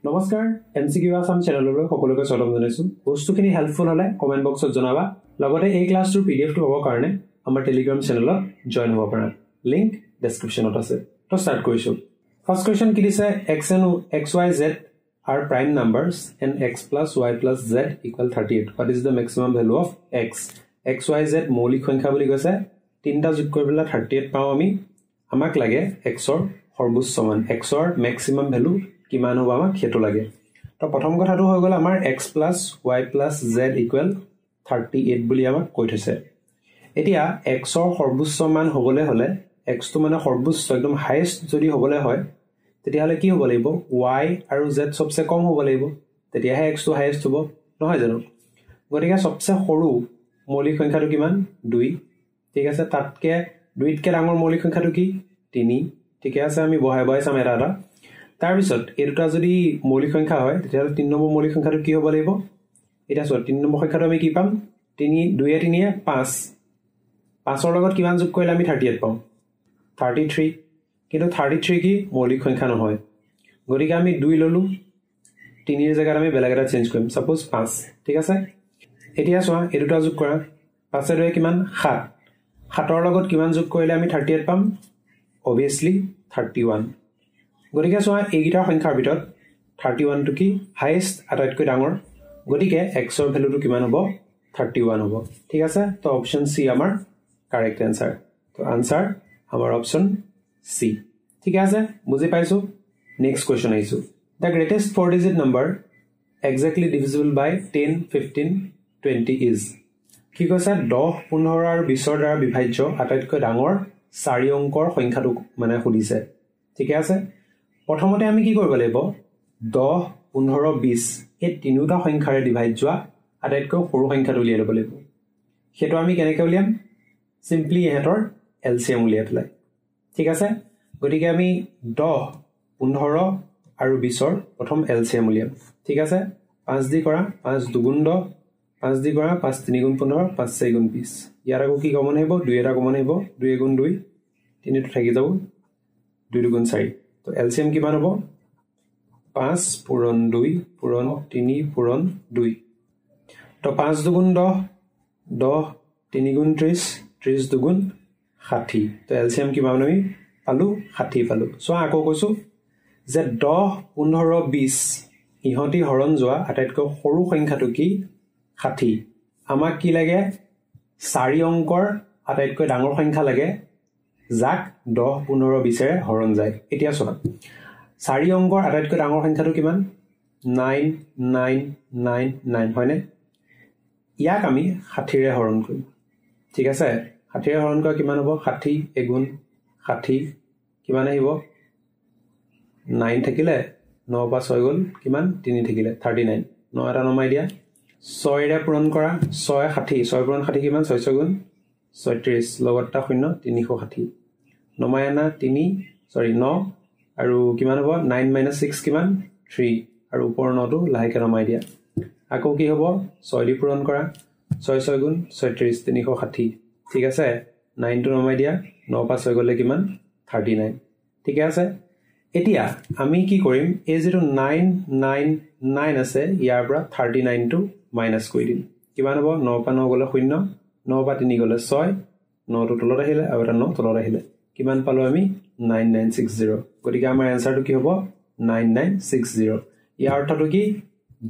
নমস্কাৰ এমসিকিউ আসাম চেনেললৈ সকলোকে স্বাগতম জনাইছো বস্তুখিনি হেল্পফুল হলে কমেন্ট বক্সত জনাবা লগতে এই ক্লাছটোৰ পিডিএফটো হ'ব কাৰণে আমাৰ টেলিগ্ৰাম চেনেলত জয়েন হ'ব পাৰা লিংক ডেসক্ৰিপচনত আছে তো স্টাৰ্ট কৰিছো ফাৰ্স্ট কোৱেশ্চন কি দিছে x and xyz are prime numbers and x plus y plus z equal 38 what is the maximum value of x xyz মৌলিক সংখ্যা বুলি কৈছে তিনটা যোগ কৰি পেলাই 38 পাও আমি আমাক লাগে x ৰ সৰ্বোচ্চ মান x ৰ ম্যাক্সিমাম ভ্যালু কিমান হ'ব আমাক হেতু লাগে তো প্ৰথম কথাটো হৈ গল আমাৰ x plus y plus z equal 38 বুলি আমাক কৈ থৈছে এতিয়া x ৰ সৰ্বোচ্চ মান হ'বলে হলে x তো মানে সৰ্বোচ্চ একদম হাইয়েস্ট যদি হ'বলে হয় তেতিয়াহলে কি হ'ব লাগিব y আৰু z সবচে কম হ'ব লাগিব তেতিয়াহে x তো হাইয়েস্ট হ'ব নহয় জানো গতিকে সবচে সৰু মৌলিক সংখ্যাটো কিমান 2 ঠিক আছে তাতকে 2 তকে ডাঙৰ মৌলিক সংখ্যাটো কি 3 ঠিক আছে আমি বহাই বহাই চাম এটা তাৰ পিছত এই দুটা যদি মৌলিক সংখ্যা হয় তেতিয়াহলে 3 নম্বৰ মৌলিক সংখ্যাটো কি হ'ব লাগিব এটা 3 নম্বৰ সংখ্যাটো আমি কি পাম 3 2 3 5 5 ৰ লগত কিমান যোগ কৰিলে আমি 38 পাম 33 কিন্তু 33 কি মৌলিক সংখ্যা নহয় গতিকে আমি 2 ললো 3 এর জায়গাত আমি বেলেগ এটা চেঞ্জ কৰিম সাপোজ 5 ঠিক আছে এতিয়া চোৱা এই দুটা যোগ কৰা 5 এৰ কিমান 7 7 ৰ লগত কিমান যোগ কৰিলে আমি 38 পাম obviously 31 গতিকে চোৱা এইগিটা সংখ্যাৰ ভিতৰত 31 টো কি হাইয়েস্ট আটাইতকৈ ডাঙৰ গতিকে x ৰ ভ্যালুটো কিমান হ'ব 31 হ'ব ঠিক আছে তো অপচন সি আমাৰ কাৰেক্ট आंसर তো आंसर আমাৰ অপচন সি ঠিক আছে বুজি পাইছো নেক্সট কোৱেশ্চন আইছো the greatest four digit number exactly divisible by 10 15 20 is কি কৈছে 10 15 আৰু 20 ৰ দ্বাৰা বিভাজ্য আটাইতকৈ ডাঙৰ 4 অংকৰ সংখ্যাটো মানে সুধিছে ঠিক আছে প্ৰথমতে আমি কি কৰিব লাগিব 10 15 20 এই তিনিটা সংখ্যাৰে ডিভাইড যোৱা আটাইতকৈ সৰু সংখ্যাটো উলিয়াই ল'ব লাগিব হেতু আমি কেনেকৈ উলিয়াম সিম্পলি এহেতৰ এলসিএম উলিয়াই পেলাই ঠিক আছে গতিকে আমি 10 15 আৰু 20 ৰ প্ৰথম এলসিএম উলিয়াম ঠিক আছে 5 দি কৰা 5 দুগুণ 10 5 দি কৰা 5 3 গুণ 15 5 4 গুণ 20 ইয়াৰ আকৌ কি কমন আহিব 2 এটা কমন আহিব 2 গুণ 2 3 টো থাকি যাব 2 গুণ 4 তো এলসিএম কিমান হ'ব 5 পূৰণ 2 পূৰণ 3 পূৰণ 2 তো 5 দুগুণ 10 10 3 গুণ 30 30 দুগুণ 60 তো এলসিএম কিমান আমি পালো 60 পালো সো আকৌ কৈছো যে 10 15 20 ইহতি হৰণ যোৱা আটাইতকৈ সৰু সংখ্যাটো কি 60 আমাক কি লাগে 4 অংকৰ আটাইতকৈ ডাঙৰ সংখ্যা লাগে যাক 10 15 20 এৰে হৰণ যায় এতিয়া চোৱা 4 অংকৰ আটাইতকৈ ডাঙৰ সংখ্যাটো কিমান 9999 হয়নে ইয়াক আমি 60 ৰে হৰণ কৰিম ঠিক আছে 60 ৰে হৰণ কৰা কিমান হ'ব 60 এগুণ 60 কিমান আহিব 9 থাকিলে 9 পা 6 গল কিমান 3 থাকিলে 39 9 এটা নমাই দিয়া 6 ৰে পূৰণ কৰা 6 60 6 পূৰণ 60 কিমান 6 গুণ 36 লগতটা 0 360 নমাই আনা 3 সৰি 9 আৰু কিমান হ'ব 9 - 6 কিমান 3 আৰু ওপৰ 9 টো লাহেকে নমাই দিয়া আকৌ কি হ'ব 6 দি পূৰণ কৰা 6 6 গুণ 36 360 ঠিক আছে 9 টো নমাই দিয়া 9 পা 6 গলে কিমান 39 ঠিক আছে এতিয়া আমি কি কৰিম এই যেটো 999 আছে ইয়াৰ পৰা 39 টো মাইনাস কৰি দিম কিমান হ'ব 9 পা 9 গলে 0 9 পা 3 গলে 6 9 টো তলত আহিলে আৰু এটা 9 তলত আহিলে কিমান পালো আমি 9960 গতিকে আমাৰ आंसरটো কি হ'ব 9960 ইয়াৰ অৰ্থটো কি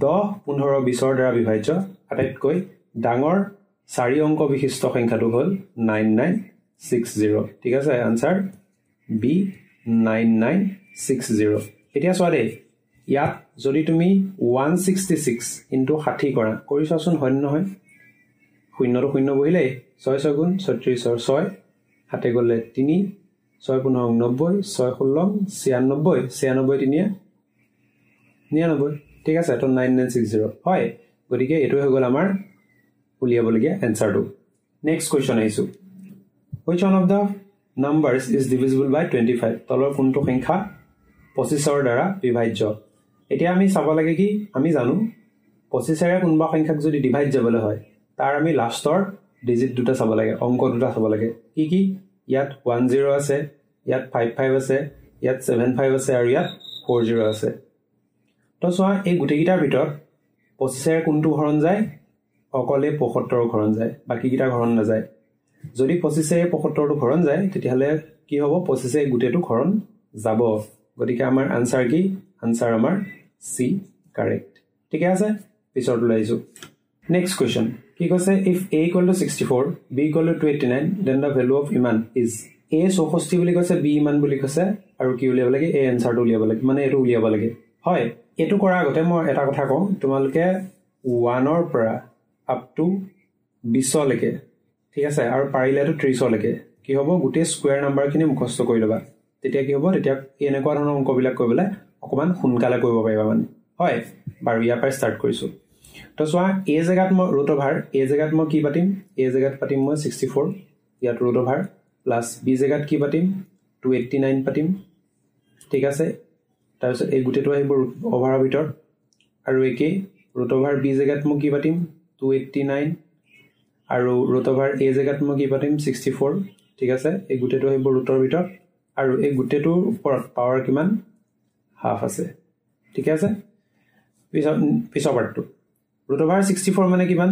10 15 20 ৰ দ্বাৰা বিভাজ্য আটাইতকৈ ডাঙৰ 4 অংক বিশিষ্ট সংখ্যাটো হ'ল 9960 ঠিক আছে आंसर বি 9960 এতিয়া চোৱা দেই ইয়াত যদি তুমি 166 * 60 কৰা কৰিছাচোন হয় নহয় 0 টো 0 বহিলে 6 6 গুণ 36 ৰ 6 হাতে গলে 3 6 15 90 6 16 96 96 3 99 ঠিক আছে তো 9960 হয় গতিকে এটো হৈ গল আমাৰ উলিয়াবলগীয়া आंसरটো নেক্সট কোৱেশ্চন আইছো which one of the numbers is divisible by 25 তলৰ কোনটো সংখ্যা 25 ৰ দ্বাৰা বিভাজ্য এতিয়া আমি চাব লাগে কি আমি জানো 25 এৰে কোনবা সংখ্যাক যদি ডিভাইড যাবলৈ হয় তাৰ আমি লাষ্টৰ ডিজিট দুটা চাব লাগে অংক দুটা চাব লাগে কি কি ইয়াত 10 আছে ইয়াত 55 আছে ইয়াত 75 আছে আৰু ইয়াত 40 আছে তো চোৱা এই গুটেকিটাৰ ভিতৰত 25 কোনটো হৰণ যায় অকলে 75 হৰণ যায় বাকি কিটা হৰণ নাযায় যদি 25 75 হৰণ যায় তেতিয়াহলে কি হ'ব 25 গুটেটো হৰণ যাব গতিকে আমাৰ আনসাৰ কি আনসাৰ আমাৰ সি কাৰেক্ট ঠিক আছে পিছত লাইছো নেক্সট কোৱেশ্চন কি কৈছে if a = 64 b = 289 then the value of ইমান is a 64 বুলি কৈছে b ইমান বুলি কৈছে আৰু কি উলিয়াব লাগে এই আনসাৰটো উলিয়াব লাগে মানে এটো উলিয়াব লাগে হয় এটো কৰা আগতে মই এটা কথা কওঁ তোমালকে 1 ৰ পৰা আপ টু 20 লৈকে ঠিক আছে আৰু পাৰিলেটো 30 লৈকে কি হ'ব গুটে স্কয়াৰ নাম্বাৰখিনি মুখস্থ কৰি লবা তেতিয়া কি হ'ব তেতিয়া এনেকুৱা ধৰণৰ অংকবিলাক কৰিবলে অকমান সোনকালে কৰিব পাৰিবা মানে হয় বাৰু ইয়াৰ পৰা ষ্টাৰ্ট কৰিছো তো সোৱা a জায়গাত মই ৰুট ওভাৰ a জায়গাত মই কি পাতিম a জায়গাত পাতিম মই 64 ইয়াত ৰুট ওভাৰ প্লাস b জায়গাত কি পাতিম 289 পাতিম ঠিক আছে তাৰপিছত এই গুটেটো আহিব ৰুট ওভাৰৰ ভিতৰ আৰু একে ৰুট ওভাৰ b জায়গাত মই কি পাতিম 289 আৰু ৰুট ওভাৰ a জায়গাত মই কি পাতিম 64 ঠিক আছে এই গুটেটো আহিব ৰুটৰ ভিতৰ আৰু এই গুটেটোৰ ওপৰত পাৱাৰ কিমান হাফ আছে ঠিক আছে পিছৰ পাৰ্টটো ৰুট ওভাৰ 64 মানে কিমান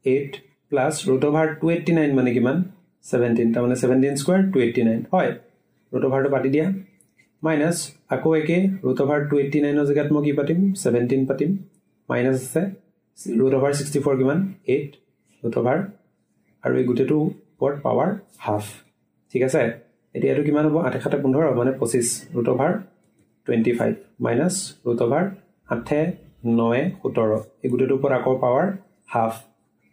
8 প্লাস ৰুট ওভাৰ 289 মানে কিমান 17 তাৰ মানে 17 স্কয়াৰ 289 হয় ৰুট ওভাৰটো পাতি দিয়া মাইনাস আকৌ একে ৰুট ওভাৰ 289 ৰ জায়গাত মই কি পাতিম 17 পাতিম মাইনাস আছে ৰুট ওভাৰ 64 কিমান 8 ৰুট ওভাৰ আৰু এই গুটেটো ওপৰত পাৱাৰ হাফ ঠিক আছে এতিয়া এটো কিমান হ'ব 8 7 15 মানে 25 root over 25 minus root over 8 9 17 এই গুটেটো ওপৰত আকৌ পাৱাৰ হাফ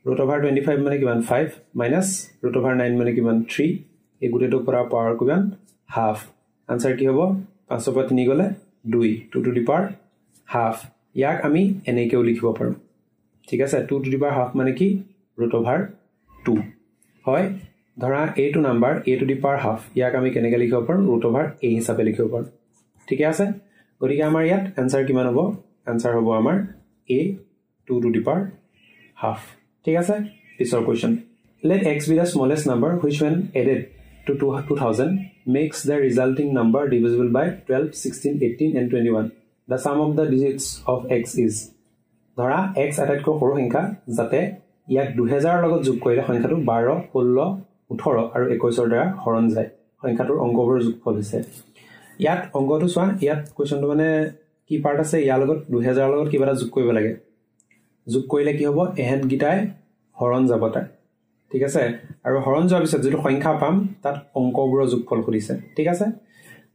ৰুট ওভাৰ 25 মানে কিমান 5 মাইনাস ৰুট ওভাৰ 9 মানে কিমান 3 এই গুটেটো ওপৰত পাৱাৰ কিমান হাফ আনসাৰ কি হ'ব 5 পৰা 3 গলে 2 2 টু দি পাৱাৰ হাফ ইয়াক আমি এনেকেও লিখিব পাৰো ঠিক আছে 2 টু দি পাৱাৰ হাফ মানে কি ৰুট ওভাৰ 2 হয় ধৰা এইটো number a to the power half ইয়াক আমি কেনেকৈ লিখিব পাৰো ৰুট ওভাৰ a হিচাপে লিখিব পাৰো ঠিক আছে গতিকে আমাৰ ইয়াত আনসাৰ কিমান হ'ব আনসাৰ হ'ব আমাৰ a 2 to the power half ঠিক আছে পিছৰ question let x be the smallest number which when added to 2000 makes the resulting number divisible by 12 16 18 and 21 the sum of the digits of x is ধৰা x আটাইতকৈ সৰু সংখ্যা যাতে ইয়াক 2000 লগত যোগ কৰিলে সংখ্যাটো 12 16 18 আৰু 21 ৰ দ্বাৰা হৰণ যায় সংখ্যাটোৰ অংকবোৰ যোগফল হৈছে ইয়াত অংকটো চোৱা ইয়াত কোৱেশ্চনটো মানে কি পাৰ্ট আছে ইয়াৰ লগত 2000 লগত কিবা এটা যোগ কৰিব লাগে যোগ কৰিলে কি হ'ব এহেন গিটাই হৰণ যাব তাই ঠিক আছে আৰু হৰণ যোৱাৰ পিছত যেটো সংখ্যা পাম তাত অংকবোৰৰ যোগফল খুলিছে ঠিক আছে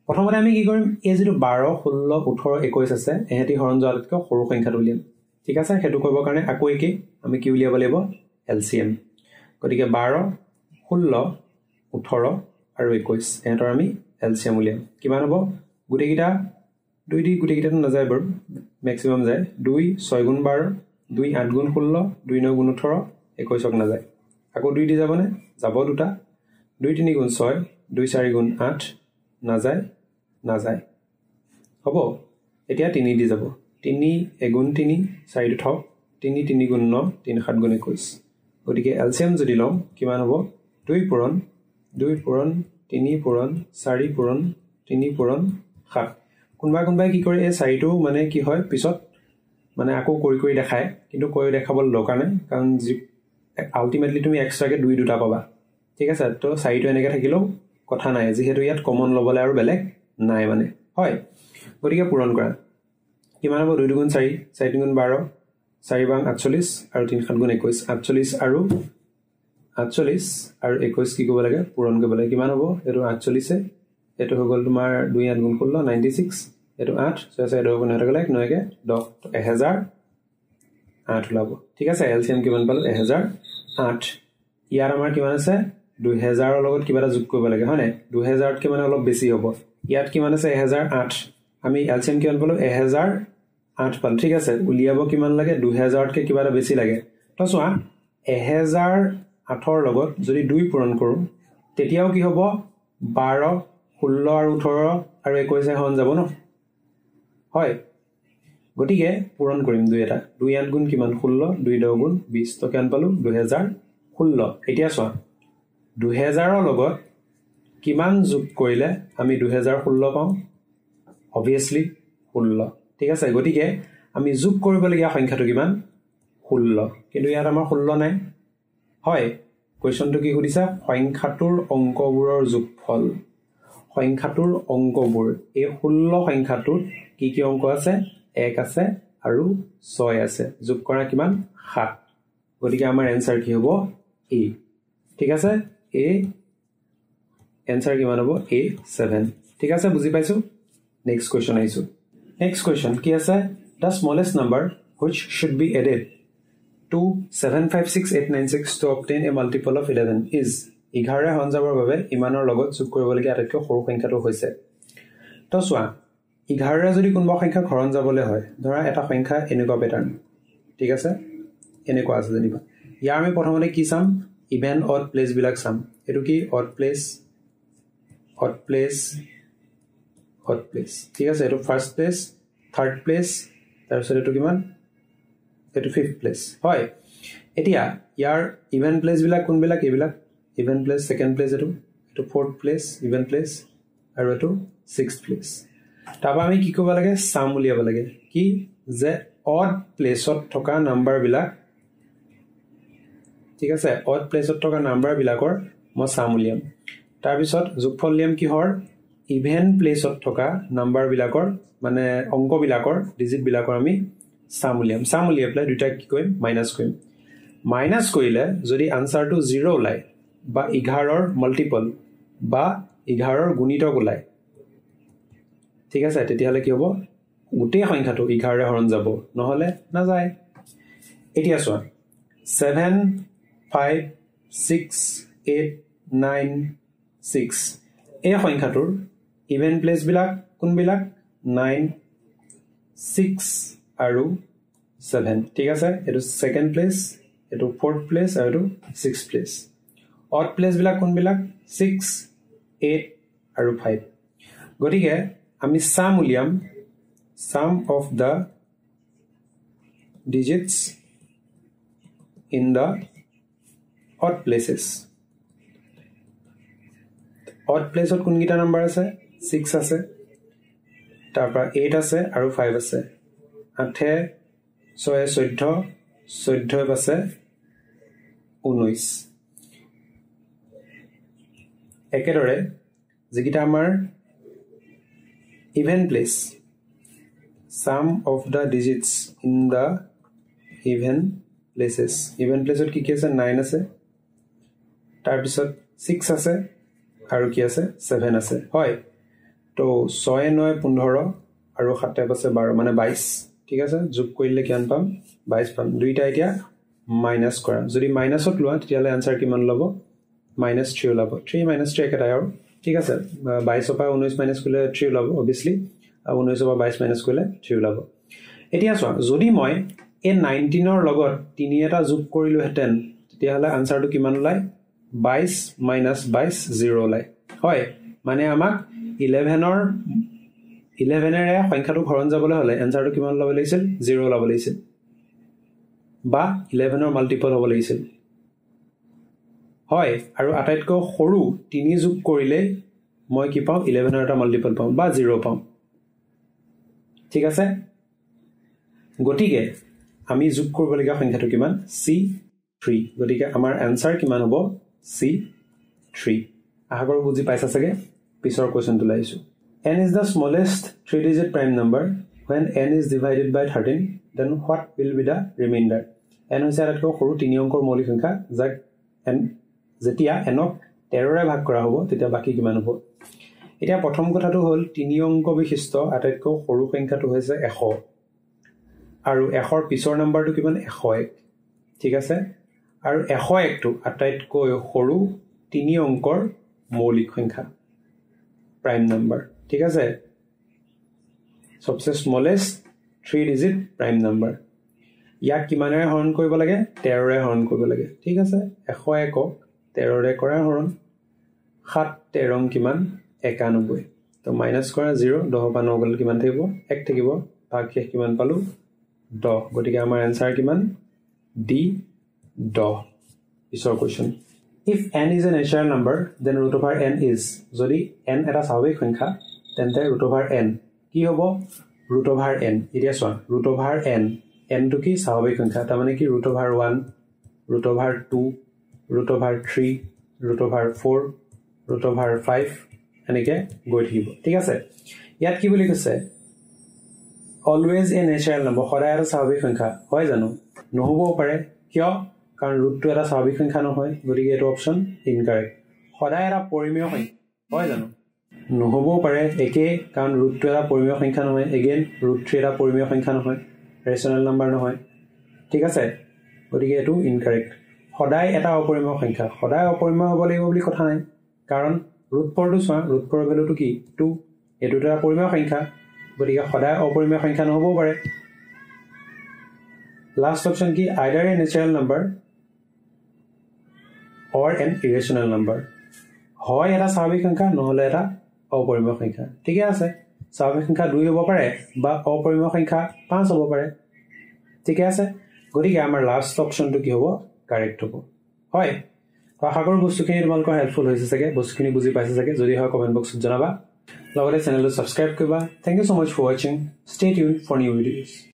প্ৰথমতে আমি কি কৰিম এই যেটো 12 16 18 21 আছে এহেতি হৰণ যোৱাতকৈ সৰু সংখ্যাটো উলিয়াম ঠিক আছে হেতু কৰিবৰ কাৰণে আকৌ একে আমি কি উলিয়াব লাগিব এলসিএম গতিকে 12 16 18 আৰু 21 এহেতৰ আমি এলসিএম উলিয়াম কিমান হ'ব গুটেকিটা 2 দি গুটেকিটাটো নাযায় বাৰু ম্যাক্সিমাম যায় 2 6 গুণ 12 2 8 গুণ 16 2 9 গুণ 18 21ক নাযায় আকৌ 2 দি যাবনে যাব দুটা 2 3 গুণ 6 2 4 গুণ 8 নাযায় হ'ব এতিয়া 3 দি যাব 3 গুণ 3 4 থক 3 3 গুণ 9 3 7 গুণ 21 গতিকে এলসিএম যদি লওঁ কিমান হ'ব 2 পূৰণ 3 পূৰণ 4 পূৰণ 3 পূৰণ 7 কোনবাই কি কৰে এই 4টো মানে কি হয় পিছত মানে আকৌ কৰি দেখায় কিন্তু কৰি দেখাবলৈ দৰকাৰ নাই কাৰণ আলটিমেটলি তুমি এক্সট্ৰাকে 2 দুটা পাবা ঠিক আছে তো 4টো এনেকৈ থাকিলেও কথা নাই যেহেতু ইয়াত কমন ল'বলৈ আৰু বেলেগ নাই মানে হয় গতিকে পূৰণ কৰা কিমান হ'ব 2 গুণ 4 4 গুণ 12 4 বাং 48 আৰু 3 7 গুণ 21 48 আৰু 21 কি কৰিব লাগে পূৰণ কৰিব লাগে কিমান হ'ব এটো 48 এটো হৈ গ'ল তোমাৰ 2 8 গুণ 16 96 এটো 8 6 6 এটো গুণ হৈ গ'ল 9 কে 10 1008 ওলাব ঠিক আছে এলসিএম কিমান পালো 1008 ইয়াৰ আমাৰ কিমান আছে 2000 ৰ লগত কিবা এটা যোগ কৰিব লাগে হয় না 2000 তকে মানে অলপ বেছি হ'ব ইয়াত কিমান আছে 1008 আমি এলসিএম কিমান পালো 1008 পালো ঠিক আছে উলিয়াব কিমান লাগে 2000 তকে কিবা এটা বেছি লাগে তো চোৱা 1008 ৰ লগত যদি 2 পূৰণ কৰো তেতিয়াও কি হ'ব 12 16 আৰু 18 আৰু 21 হৰণ যাব ন হয় গতিকে পূৰণ কৰিম 2 এটা 2 8 গুণ কিমান 16 2 10 গুণ 20 তো কিমান পালো 2016 এতিয়া চোৱা 2000 ৰ লগত কিমান যোগ কৰিলে আমি 2016 পাম obviously 16 ঠিক আছে গতিকে আমি যোগ কৰিবলগীয়া সংখ্যাটো কিমান 16 কিন্তু ইয়াত আমাৰ 16 নাই হয় কোৱেশ্চনটো কি সুধিছা সংখ্যাটোৰ অংকবোৰৰ যোগফল সংখ্যাটোৰ অংকবোৰ এই 16 সংখ্যাটোত কি কি অংক আছে 1 আছে আৰু 6 আছে যোগ কৰা কিমান 7 গতিকে আমাৰ এনসাৰ কি হ'ব a ঠিক আছে a এনসাৰ কিমান হ'ব a7 ঠিক আছে বুজি পাইছো নেক্সট কোৱেশ্চন আইছো নেক্সট কোৱেশ্চন কি আছে the smallest number which should be added to 756896 to obtain a multiple of 11 is 11 হৰণ যাবৰ বাবে ইমানৰ লগত যোগ কৰিবলগীয়া আটাইতকৈ সৰু সংখ্যাটো হৈছে তো চোৱা 11 যদি কোনবা সংখ্যা হৰণ যাবলৈ হয় ধৰা এটা সংখ্যা এনেকুৱা প্যাটাৰ্ন ঠিক আছে এনেকুৱা আছে জানিবা ইয়াৰ আমি প্ৰথমতে কি চাম ইভেন অড প্লেস বিলাক চাম এটো কি অড প্লেস ঠিক আছে এটো ফার্স্ট প্লেস থার্ড প্লেস তাৰপিছত এটো কিমান এটো ফিফথ প্লেস হয় এতিয়া ইয়াৰ ইভেন প্লেস বিলাক কোন বিলাক এইবিলাক ইভেন প্লেস সেকেন্ড প্লেস এটো ফোর্থ প্লেস ইভেন প্লেস আৰু এটো সিক্সথ প্লেস তাবা আমি কি কৰিব লাগে সাম উলিয়াব লাগে কি যে অড প্লেসত থকা নাম্বাৰ বিলাক ঠিক আছে অড প্লেসত থকা নাম্বাৰ বিলাকৰ মই সাম উলিয়াম তাৰ পিছত যোগফল লিয়াম কি হৰ ইভেন প্লেসত থকা নাম্বাৰ বিলাকৰ মানে অংক বিলাকৰ ডিজিট বিলাকৰ আমি সাম উলিয়াই প্লাই দুটা কি কইম মাইনাস কৰিলে যদি আনসাৰটো 0 ওলাই বা 11 ৰ মাল্টিপল বা 11 ৰ গুণিতক ওলাই ঠিক আছে তেতিয়াহলে কি হ'ব গোটেই সংখ্যাটো 11 ৰে হৰণ যাব নহলে না যায় এতিয়া চোৱা 7 5 6 8 9 6 এই সংখ্যাটোৰ ইভেন প্লেস বিলাক কোন বিলাক 9 6 আৰু 7 ঠিক আছে এটো সেকেন্ড প্লেস এটো ফোৰ্থ প্লেস আৰু এটো সিক্সথ প্লেস অড প্লেস বিলাক কোন বিলাক 6 8 আৰু 5 গতিকে আমি সাম উলিয়াম sum of the digits in the odd places odd place ot kun gita number ase 6 ase tarpa 8 ase aru 5 ase 8 6 14 ase 19 ekedore jigita amar even place sum of the digits in the even places ot ki ki ase 9 ase tar pisot 6 ase aru ki ase 7 ase hoy to 6 9 15 aru 7 ase 12 mane 22 ঠিক আছে যোগ কৰিলে কিমান পাম 22 পাম দুইটা এতিয়া minus কৰা যদি মাইনাসত লোৱা তেতিয়ালে आंसर কিমান লব -3 লব 3 -3 একেটা আৰু ঠিক আছে 22 পৰা 19 মাইনাস কৰিলে 3 লব obviously আৰু 19 পৰা 22 মাইনাস কৰিলে 3 লব এতিয়া চোৱা যদি মই এই 19 ৰ লগত 3 এটা যোগ কৰিলো হেতেন তেতিয়ালে आंसरটো কিমান ওলাই 22 - 22 0 ওলাই হয় মানে আমাক 11 এৰে সংখ্যাটো হৰণ যাবলৈ হলে आंसरটো কিমান লব লাগিছিল 0 লব লাগিছিল বা 11 ৰ মাল্টিপল হ'ব লাগিছিল হয় আৰু আটাইতকৈ সৰু 3 যোগ কৰিলে মই কি পাম 11 ৰ এটা মাল্টিপল পাম বা 0 পাম ঠিক আছে গতিকে আমি যোগ কৰিবলগীয়া সংখ্যাটো কিমান C3 গতিকে আমাৰ आंसर কিমান হ'ব C3 আশা কৰো বুজি পাইছা সগে পিছৰ কোৱেশ্চনটো লাইছো n is the smallest 3 digit prime number when n is divided by 13 then what will be the remainder n হৈছে আটাইতকৈ সৰু 3 অংকৰ মৌলিক সংখ্যা যাক n যেতিয়া n ক 13 ৰে ভাগ কৰা হ'ব তেতিয়া বাকি কিমান হ'ব এতিয়া প্ৰথম কথাটো হ'ল 3 অংক বিশিষ্ট আটাইতকৈ সৰু সংখ্যাটো হৈছে 100 আৰু 100 ৰ পিছৰ নম্বৰটো কিমান 101 ঠিক আছে আৰু 101 টো আটাইতকৈ সৰু 3 অংকৰ মৌলিক সংখ্যা prime number ঠিক আছে সবচে স্মলেষ্ট 3 digit prime number ইয়াক কিমানৰে হৰণ কৰিব লাগে 13 ৰে হৰণ কৰিব লাগে ঠিক আছে 101 ক 13 ৰে কৰা হৰণ 7 13 কিমান 91 তো মাইনাস কৰা 0 10 পৰা 9 গলে কিমান থাকিব 1 থাকিব ভাগ শেষ কিমান পালো 10 গতিকে আমাৰ आंसर কিমান D 10 পিছৰ question if n is a natural number then root over n is যদি n এটা স্বাভাৱিক সংখ্যা তেন্তে root over n কি হ'ব root over n এতিয়া চোৱা root over n n to কি স্বাভাৱিক সংখ্যা তাৰ মানে কি root over 1 root over 2 root over 3 root over 4 root over 5 এনেকে গৈ থাকিব ঠিক আছে ইয়াত কি বুলি কৈছে always a natural number সদায় এটা স্বাভাৱিক সংখ্যা হয় জানো নহবও পাৰে কিয় কাৰণ root টো এটা স্বাভাৱিক সংখ্যা নহয় গতিকে এইটো অপচন ইনকাৰেক্ট সদায় এটা পৰিমেয় সংখ্যা হয় জানো নহবও পাৰে একে কাৰণ root টো এটা পৰিমেয় সংখ্যা নহয় again root 3 এটা পৰিমেয় সংখ্যা নহয় ৰেচনেল নাম্বাৰ নহয় ঠিক আছে গতিকে এটো ইনকাৰেক্ট সদায় এটা অপৰিমেয় সংখ্যা সদায় অপৰিমেয় হ'ব লাগিব বুলি কথা নাই কাৰণ root 4 টো চোৱা root 4 ভ্যালু টো কি 2 এটো এটা পৰিমেয় সংখ্যা গতিকে সদায় অপৰিমেয় সংখ্যা নহবও পাৰে লাষ্ট অপচন কি either a natural number or an irrational number হয় এটা স্বাভাৱিক সংখ্যা নহলে এটা অপৰিমেয় সংখ্যা ঠিক আছে স্বাভাৱিক সংখ্যা 2 হ'ব পাৰে বা অপৰিমেয় সংখ্যা 5 হ'ব পাৰে ঠিক আছে গতিকে আমাৰ লাষ্ট অপচনটো কি হ'ব কাৰেক্ট হ'ব হয় আশা কৰো বস্তুখিনি তোমালোকৰ হেল্পফুল হৈছে চাগে বস্তুখিনি বুজি পাইছা চাগে যদি হয় কমেন্ট বক্সত জনাবা লগতে চেনেলটো সাবস্ক্ৰাইব কৰিবা thank you so much for watching stay tuned for new videos